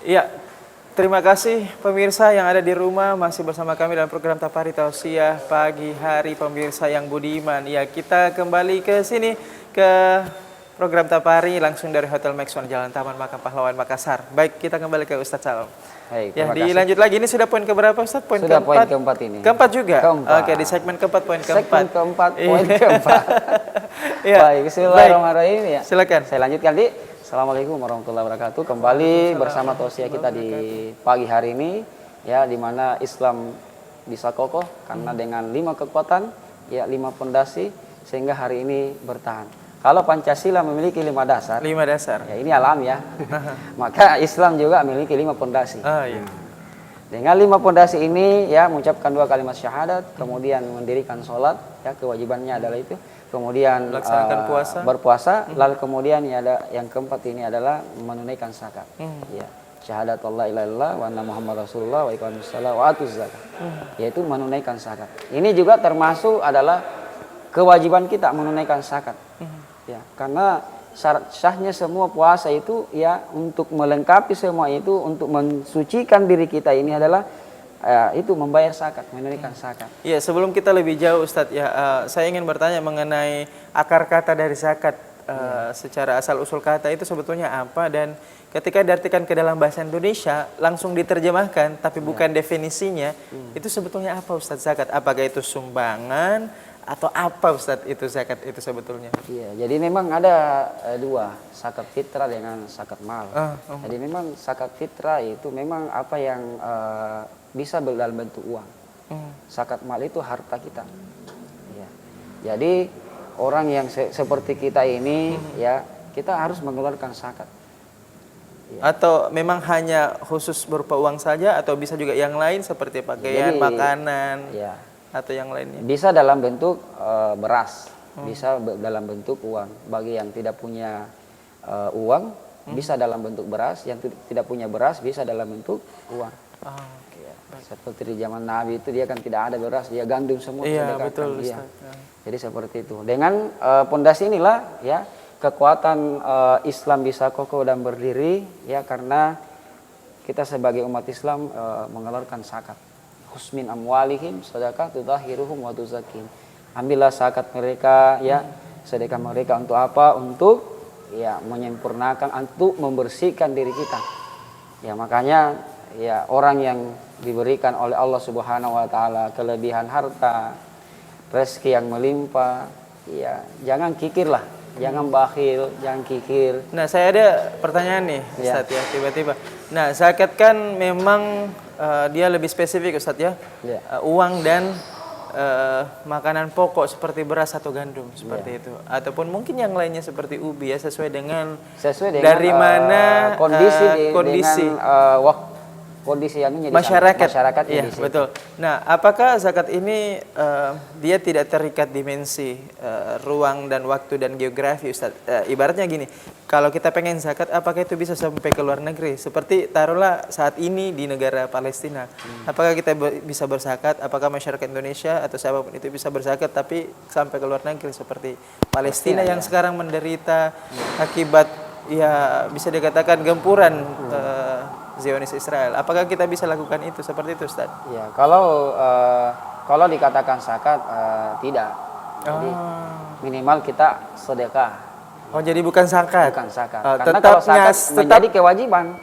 Iya, terima kasih pemirsa yang ada di rumah masih bersama kami dalam program Tapari Tausiah pagi hari pemirsa yang budiman. Ya, kita kembali ke sini ke program Tapari langsung dari Hotel Maxon Jalan Taman Makam Pahlawan Makassar. Baik, kita kembali ke Ustadz Salam. Baik, Ya, terima kasih. dilanjut lagi. Ini sudah poin keberapa Ustadz? Poin Sudah keempat. poin keempat ini. Keempat juga? Keempat. Oke, di segmen keempat, poin keempat. Segmen keempat, poin Iya. keempat. Iya. Baik, bismillahirrahmanirrahim ya. Silakan. Saya lanjutkan, Di. Assalamualaikum warahmatullahi wabarakatuh. Kembali bersama tausiah kita di pagi hari ini, ya, di mana Islam bisa kokoh karena dengan 5 kekuatan, ya, 5 pondasi sehingga hari ini bertahan. Kalau Pancasila memiliki 5 dasar, 5 dasar. ya ini alam ya. Maka Islam juga memiliki 5 pondasi. Ah, iya. Dengan 5 pondasi ini, ya, mengucapkan 2 kalimat syahadat, kemudian mendirikan sholat, ya, kewajibannya adalah itu. Kemudian Melaksanakan puasa. berpuasa, lalu kemudian ya ada yang keempat ini adalah menunaikan zakat. Ya, syahadat Allah ilaha illallah wa anna Muhammad Rasulullah wa iqamus shalah wa atuz zakat. Yaitu menunaikan zakat. Ini juga termasuk adalah kewajiban kita menunaikan zakat. Ya, karena syarat sahnya semua puasa itu, ya, untuk melengkapi semua itu, untuk mensucikan diri kita ini adalah itu membayar zakat, menunaikan zakat. Iya, sebelum kita lebih jauh Ustadz, ya, saya ingin bertanya mengenai akar kata dari zakat. Secara asal usul kata itu sebetulnya apa, dan ketika diartikan ke dalam bahasa Indonesia langsung diterjemahkan tapi bukan definisinya, itu sebetulnya apa Ustadz zakat? Apakah itu sumbangan atau apa Ustadz itu zakat itu sebetulnya? Iya, jadi memang ada 2, zakat fitrah dengan zakat mal. Jadi memang zakat fitrah itu memang apa yang bisa dalam bentuk uang. Zakat mal itu harta kita. Ya. Jadi orang yang seperti kita ini, ya, kita harus mengeluarkan zakat. Ya. Atau memang hanya khusus berupa uang saja atau bisa juga yang lain seperti pakaian, Jadi, makanan, ya, atau yang lainnya? bisa dalam bentuk beras, bisa dalam bentuk uang. Bagi yang tidak punya uang, bisa dalam bentuk beras. Yang tidak punya beras, bisa dalam bentuk uang. Ya. Seperti di zaman Nabi itu dia kan tidak ada beras, dia gandum semua. Iya, betul dia. Ustaz. Jadi seperti itu. Dengan pondasi inilah, ya, kekuatan Islam bisa kokoh dan berdiri, ya, karena kita sebagai umat Islam mengeluarkan zakat. Husmin amwalihim sedekah tutahhiruhum wa tuzakkihim. Ambillah zakat mereka, ya, sedekah mereka untuk apa? Untuk, ya, menyempurnakan, untuk membersihkan diri kita. Ya, makanya, ya, orang yang diberikan oleh Allah Subhanahu wa taala kelebihan harta, rezeki yang melimpah, ya, jangan kikirlah, jangan bakhil, jangan kikir. Nah, saya ada pertanyaan nih Ustadz, ya, tiba-tiba. Nah, zakat kan memang dia lebih spesifik Ustadz, ya. Uang dan makanan pokok seperti beras atau gandum seperti itu, ataupun mungkin yang lainnya seperti ubi, ya, sesuai dengan dari mana kondisi kondisi anunya masyarakat, iya, betul. Nah, apakah zakat ini dia tidak terikat dimensi ruang dan waktu dan geografi, Ustaz? Ibaratnya gini, kalau kita pengen zakat, apakah itu bisa sampai ke luar negeri? Seperti taruhlah saat ini di negara Palestina, apakah kita bisa berzakat? Apakah masyarakat Indonesia atau siapapun itu bisa berzakat tapi sampai ke luar negeri seperti Palestina yang sekarang menderita akibat, ya, bisa dikatakan gempuran Zionis Israel. Apakah kita bisa lakukan itu seperti itu, Ustaz? Ya, kalau dikatakan zakat tidak. Jadi minimal kita sedekah. Oh, jadi bukan zakat. Bukan zakat. Oh, Karena kalau zakat menjadi kewajiban.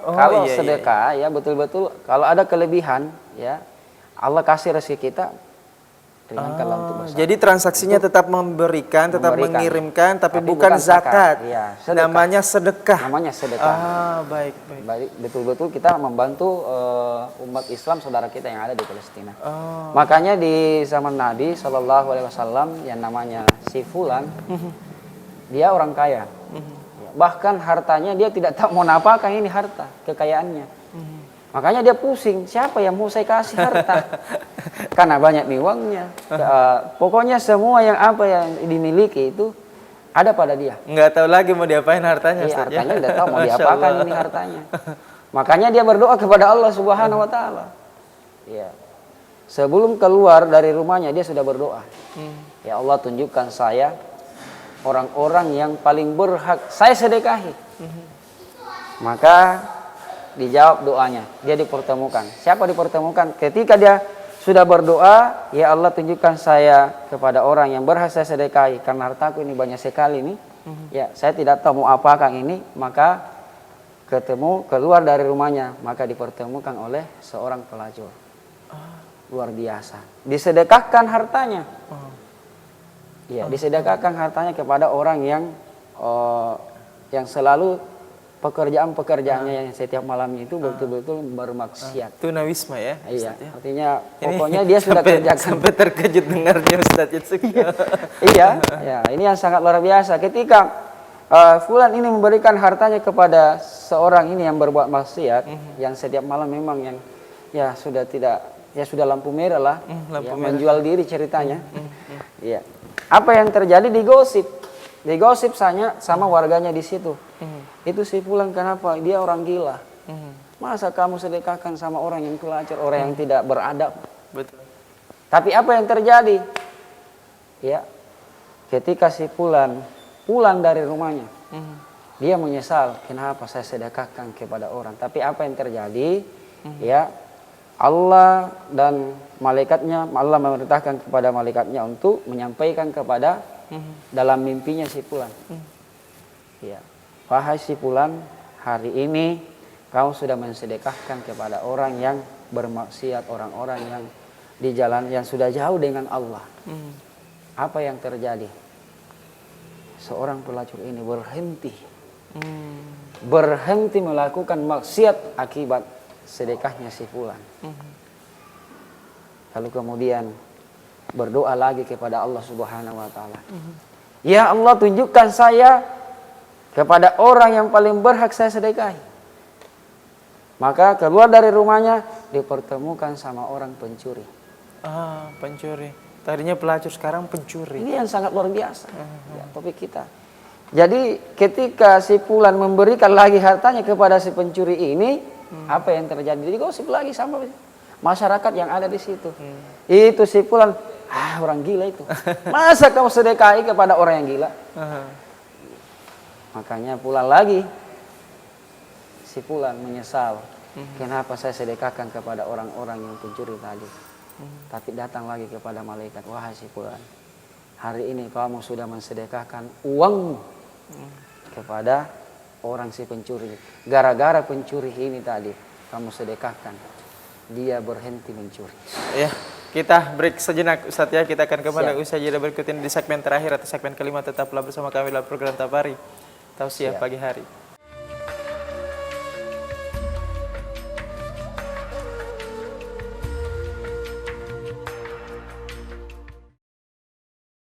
Kalau iya, sedekah, ya, betul-betul kalau ada kelebihan, ya, Allah kasih rezeki kita, ringankanlah untuk berzakat. Jadi transaksinya tetap memberikan, tetap mengirimkan, tapi bukan zakat. Ya, namanya sedekah. Namanya sedekah. Baik. Betul-betul kita membantu umat Islam saudara kita yang ada di Palestina. Makanya di zaman Nabi Shallallahu Alaihi Wasallam yang namanya si Fulan, dia orang kaya. Bahkan hartanya dia tidak tahu mau apakan ini harta, kekayaannya. Makanya dia pusing, siapa yang mau saya kasih harta? Karena banyak nih uangnya. Pokoknya semua yang apa yang dimiliki itu ada pada dia. Nggak tahu lagi mau diapain hartanya. Iya, hartanya udah tahu mau diapakan ini hartanya. Makanya dia berdoa kepada Allah Subhanahu wa taala. Ya. Sebelum keluar dari rumahnya dia sudah berdoa. Ya Allah, tunjukkan saya orang-orang yang paling berhak saya sedekahi. Maka dijawab doanya. Dia dipertemukan. Siapa dipertemukan? Ketika dia sudah berdoa, ya Allah tunjukkan saya kepada orang yang berhak saya sedekahi. Karena hartaku ini banyak sekali nih. Ya, saya tidak tahu mau apakah ini. Maka keluar dari rumahnya. Maka dipertemukan oleh seorang pelacur. Luar biasa. Disedekahkan hartanya. Ya, disedekahkan hartanya kepada orang yang selalu pekerjaannya yang setiap malamnya itu betul-betul bermaksiat. Tunawisma ya. Iya, Ustaz, ya. artinya pokoknya dia sudah kerjakan. Sampai terkejut dengarnya Ustaz Yusuf. Iya, ya, ini yang sangat luar biasa. Ketika fulan ini memberikan hartanya kepada seorang ini yang berbuat maksiat, yang setiap malam memang yang ya sudah tidak, ya sudah lampu merah lah, ya, menjual diri ceritanya. Iya. Apa yang terjadi? Digosip sama warganya di situ. Itu si fulan kenapa? Dia orang gila. Masa kamu sedekahkan sama orang yang pelacur, orang yang tidak beradab? Betul. Tapi apa yang terjadi? Ya, ketika si fulan pulang dari rumahnya, dia menyesal, kenapa saya sedekahkan kepada orang. Tapi apa yang terjadi? Ya, Allah dan malaikatnya, Allah memerintahkan kepada malaikatnya untuk menyampaikan kepada dalam mimpinya si fulan. Ya, wahai si fulan, hari ini kau sudah mensedekahkan kepada orang yang bermaksiat, orang-orang yang di jalan yang sudah jauh dengan Allah. Apa yang terjadi? Seorang pelacur ini berhenti melakukan maksiat akibat sedekahnya si fulan. Lalu kemudian berdoa lagi kepada Allah Subhanahu wa taala. Ya Allah, tunjukkan saya kepada orang yang paling berhak saya sedekahi. Maka keluar dari rumahnya dipertemukan sama orang pencuri. Pencuri. Tadinya pelacur, sekarang pencuri. Ini yang sangat luar biasa. Ya, topik kita. Jadi ketika si fulan memberikan lagi hartanya kepada si pencuri ini, apa yang terjadi? Digosip lagi sama masyarakat yang ada di situ. Itu si fulan, orang gila itu. Masa kamu sedekahi kepada orang yang gila? Makanya pulang lagi. Si fulan menyesal. Kenapa saya sedekahkan kepada orang-orang yang pencuri tadi? Tapi datang lagi kepada malaikat, wahai si fulan, hari ini kamu sudah mensedekahkan uangmu kepada orang si pencuri. Gara-gara pencuri ini tadi kamu sedekahkan, dia berhenti mencuri. Ya, kita break sejenak Ustaz ya. Kita akan kembali Siap. usai jeda berikut ini di segmen terakhir atau segmen kelima. Tetaplah bersama kami dalam program Tabari Tausiah Pagi Hari.